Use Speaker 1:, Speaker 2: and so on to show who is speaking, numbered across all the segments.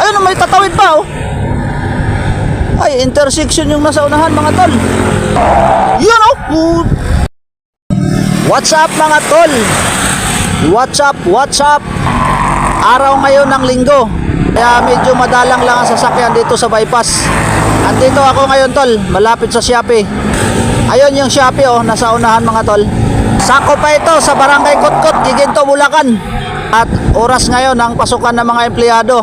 Speaker 1: Ayun, may tatawid pa, oh. Ay, intersection yung nasa unahan, mga tol. Yun, oh. What's up, mga tol? What's up, what's up? Araw ngayon ng linggo, kaya medyo madalang lang ang sasakyan dito sa bypass. Andito ako ngayon, tol, malapit sa Shopee. Ayun yung Shopee, oh, nasa unahan, mga tol. Sako pa ito sa Barangay Kutkot, Giginto, Bulacan. At oras ngayon ang pasukan ng mga empleyado.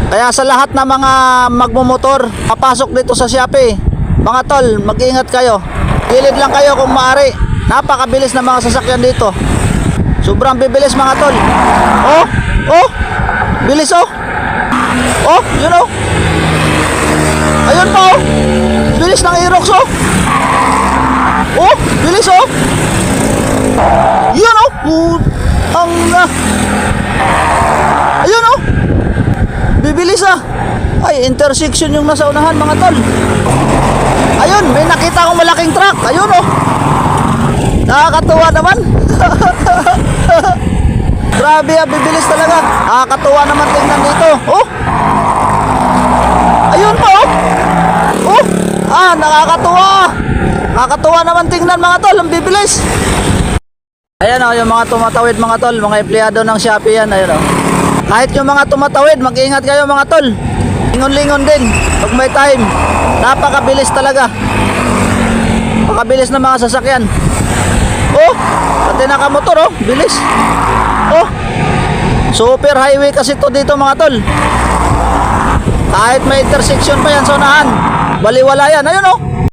Speaker 1: Kaya sa lahat ng mga magmumotor, papasok dito sa Shopee, mga tol, mag-ingat kayo. Gilid lang kayo kung maaari. Napakabilis ng mga sasakyan dito. Sobrang bibilis, mga tol. Oh, oh, bilis, oh. Oh, yun, oh. Ayun pa, oh. Bilis ng Aerox, oh. Oh, bilis, oh. Yun, oh. Ayun, oh. Bibilis, ah. Ay, intersection yung nasa unahan, mga tol. Ayun, may nakita akong malaking truck. Ayun, oh. Nakakatuwa naman. Grabe, ah, bibilis talaga. Nakakatuwa naman tingnan dito. Oh. Ayun pa, oh. Oh. Ah, nakakatuwa. Nakakatuwa naman tingnan, mga tol. Ang bibilis. Ayan, oh, yung mga tumatawid, mga tol. Mga empleyado ng Shopee yan. Ayun, oh. Kahit yung mga tumatawid, mag-ingat kayo, mga tol. Lingon-lingon din pag may time. Napakabilis talaga. Napakabilis ng mga sasakyan. Oh, pati nakamotor, oh, bilis. Oh, super highway kasi to dito, mga tol. Kahit may intersection pa yan sa unahan, baliwala yan. Ayun, oh.